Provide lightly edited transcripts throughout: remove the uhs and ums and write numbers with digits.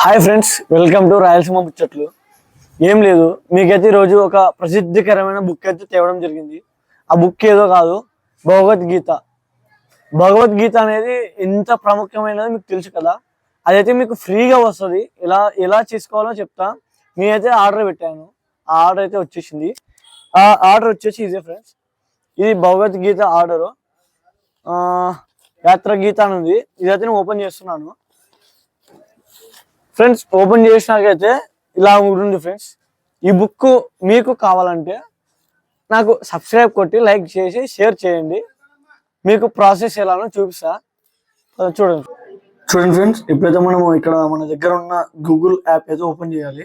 Hi friends, welcome to Rayalaseema ముచ్చట్లు. ఏం లేదు, మీకైతే ఈరోజు ఒక ప్రసిద్ధికరమైన బుక్ అయితే తేవడం జరిగింది. ఆ బుక్ ఏదో కాదు, భగవద్గీత. భగవద్గీత అనేది ఎంత ప్రాముఖ్యమైనది మీకు తెలుసు కదా. అదైతే మీకు ఫ్రీగా వస్తుంది. ఎలా చేసుకోవాలో చెప్తా. నేనైతే ఆర్డర్ పెట్టాను, ఆ ఆర్డర్ అయితే వచ్చేసింది. ఆ ఆర్డర్ వచ్చేసి ఇదే ఫ్రెండ్స్, ఇది భగవద్గీత ఆర్డరు. యాత్ర గీత అని ఉంది. ఇదైతే నేను ఓపెన్ చేస్తున్నాను ఫ్రెండ్స్. ఓపెన్ చేసినాకైతే ఇలా ఉంటుంది ఫ్రెండ్స్. ఈ బుక్ మీకు కావాలంటే నాకు సబ్స్క్రైబ్ కొట్టి లైక్ చేసి షేర్ చేయండి. మీకు ప్రాసెస్ ఎలానో చూపిస్తా, చూడండి ఫ్రెండ్స్. ఇప్పుడైతే మనం ఇక్కడ మన దగ్గర ఉన్న గూగుల్ యాప్ అయితే ఓపెన్ చేయాలి.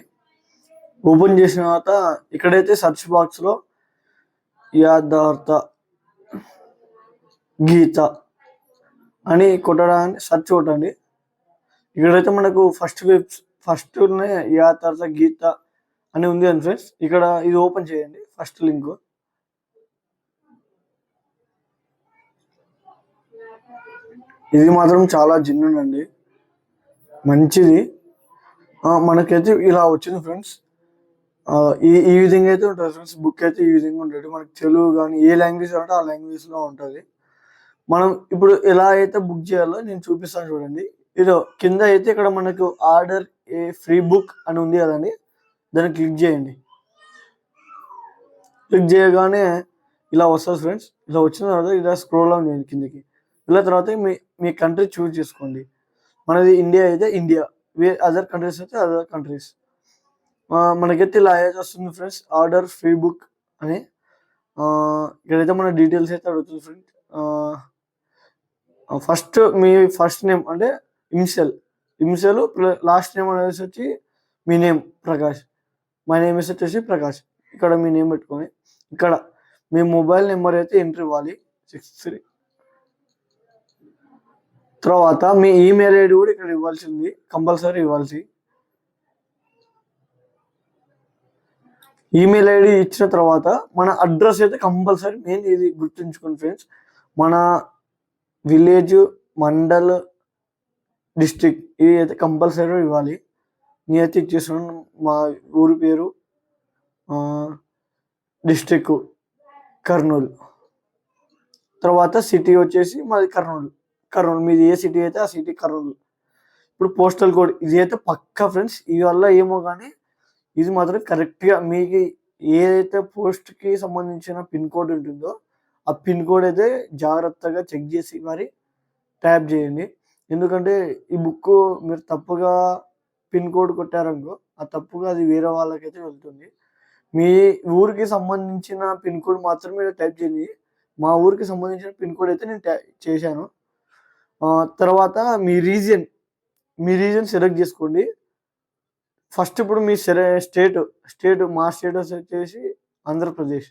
ఓపెన్ చేసిన తర్వాత ఇక్కడైతే సెర్చ్ బాక్స్ లో యథార్థ గీత అని కొట్టడానికి సెర్చ్ కొట్టండి. ఇక్కడైతే మనకు ఫస్ట్ యథార్థ గీత అని ఉంది అని ఫ్రెండ్స్. ఇక్కడ ఇది ఓపెన్ చేయండి, ఫస్ట్ లింక్. ఇది మాత్రం చాలా జెన్యూన్ అండి, మంచిది. మనకైతే ఇలా వచ్చింది ఫ్రెండ్స్. ఈ విధంగా అయితే ఉంటుంది ఫ్రెండ్స్. బుక్ అయితే ఈ విధంగా ఉంటుంది. మనకి తెలుగు కానీ ఏ లాంగ్వేజ్ అంటే ఆ లాంగ్వేజ్లో ఉంటుంది. మనం ఇప్పుడు ఎలా అయితే బుక్ చేయాలో నేను చూపిస్తాను చూడండి. ఇదో కింద అయితే ఇక్కడ మనకు ఆర్డర్ ఏ ఫ్రీ బుక్ అని ఉంది కదండి, దాన్ని క్లిక్ చేయండి. క్లిక్ చేయగానే ఇలా వస్తుంది ఫ్రెండ్స్. ఇలా వచ్చిన తర్వాత ఇలా స్క్రోల్ డౌన్ చేయండి కిందకి. ఇలా తర్వాత మీ కంట్రీ చూస్ చేసుకోండి. మనది ఇండియా అయితే ఇండియా, అదర్ కంట్రీస్ అయితే అదర్ కంట్రీస్. మనకైతే ఇలా అయితే వస్తుంది ఫ్రెండ్స్, ఆర్డర్ ఫ్రీ బుక్ అని. ఇక్కడైతే మన డీటెయిల్స్ అయితే అడుగుతుంది ఫ్రెండ్స్. ఫస్ట్ మీ ఫస్ట్ నేమ్ అంటే ఇనిషియల్ లాస్ట్ నేమ్ అనేసి వచ్చి మీ నేమ్ ప్రకాష్. మై నేమ్ వచ్చేసి ప్రకాష్. ఇక్కడ మీ నేమ్ పెట్టుకొని ఇక్కడ మీ మొబైల్ నెంబర్ అయితే ఎంట్రీ ఇవ్వాలి, 63. తర్వాత మీ ఈమెయిల్ ఐడి కూడా ఇక్కడ ఇవ్వాల్సింది, కంపల్సరీ ఇవ్వాల్సి. ఈమెయిల్ ఐడి ఇచ్చిన తర్వాత మన అడ్రస్ అయితే కంపల్సరీ, మెయిన్ ఇది గుర్తుంచుకోండి ఫ్రెండ్స్. మన విలేజ్, మండల్, డిస్ట్రిక్ట్ ఇది అయితే కంపల్సరీ ఇవ్వాలి. నేనైతే ఇచ్చేస్తున్నాను. మా ఊరి పేరు, డిస్ట్రిక్ట్ కర్నూలు. తర్వాత సిటీ వచ్చేసి మాది కర్నూలు. మీది ఏ సిటీ అయితే ఆ సిటీ కర్నూలు. ఇప్పుడు పోస్టల్ కోడ్ ఇది అయితే పక్కా ఫ్రెండ్స్. ఇది వల్ల ఏమో కానీ ఇది మాత్రం కరెక్ట్గా మీకు ఏదైతే పోస్ట్కి సంబంధించిన పిన్ కోడ్ ఉంటుందో ఆ పిన్ కోడ్ అయితే జాగ్రత్తగా చెక్ చేసి మరి ట్యాప్ చేయండి. ఎందుకంటే ఈ బుక్ మీరు తప్పుగా పిన్ కోడ్ కొట్టారనుకో, ఆ తప్పుగా అది వేరే వాళ్ళకైతే వెళ్తుంది. మీ ఊరికి సంబంధించిన పిన్ కోడ్ మాత్రమే టైప్ చేయండి. మా ఊరికి సంబంధించిన పిన్ కోడ్ అయితే నేను చేశాను. తర్వాత మీ రీజియన్ సెలెక్ట్ చేసుకోండి. ఫస్ట్ ఇప్పుడు మీ స్టేట్ మా స్టేటస్ వచ్చేసి ఆంధ్రప్రదేశ్.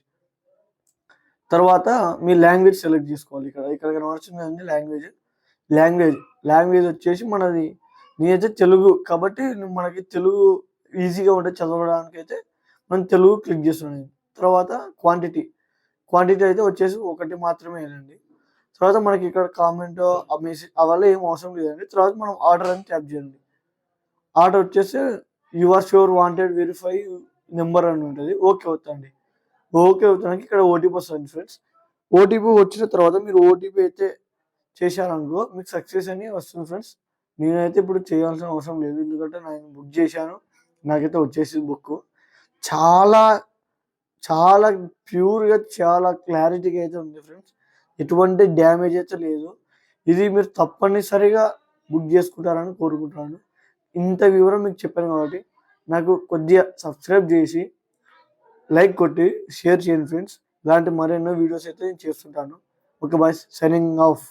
తర్వాత మీ లాంగ్వేజ్ సెలెక్ట్ చేసుకోవాలి. ఇక్కడ కనబడుతుంది లాంగ్వేజ్ వచ్చేసి మనది. నేనైతే తెలుగు కాబట్టి మనకి తెలుగు ఈజీగా ఉంటుంది చదవడానికి అయితే మనం తెలుగు క్లిక్ చేస్తున్నాను. తర్వాత క్వాంటిటీ అయితే వచ్చేసి 1 మాత్రమే వేయండి. తర్వాత మనకి ఇక్కడ కామెంట్ మెసేజ్ అవల్ల ఏం అవసరం లేదండి. తర్వాత మనం ఆర్డర్ అని ట్యాప్ చేయండి. ఆర్డర్ వచ్చేసి your sure wanted verify number అని ఉంటుంది. ఓకే అవుతుంది. ఇక్కడ ఓటీపీ వస్తుంది ఫ్రెండ్స్. ఓటీపీ వచ్చిన తర్వాత మీరు ఓటీపీ అయితే చేశారనుకో మీకు సక్సెస్ అని వస్తుంది ఫ్రెండ్స్. నేనైతే ఇప్పుడు చేయాల్సిన అవసరం లేదు, ఎందుకంటే నేను బుక్ చేశాను, నాకైతే వచ్చేసి బుక్ చాలా చాలా ప్యూర్గా చాలా క్లారిటీగా అయితే ఉంది ఫ్రెండ్స్. ఎటువంటి డ్యామేజ్ అయితే లేదు. ఇది మీరు తప్పనిసరిగా బుక్ చేసుకుంటారని కోరుకుంటున్నాను. ఇంత వివరం మీకు చెప్పాను కాబట్టి నాకు కొద్దిగా సబ్స్క్రైబ్ చేసి లైక్ కొట్టి షేర్ చేయండి ఫ్రెండ్స్. ఇలాంటి మరెన్నో వీడియోస్ అయితే నేను చేస్తుంటాను. Okay bye, signing of.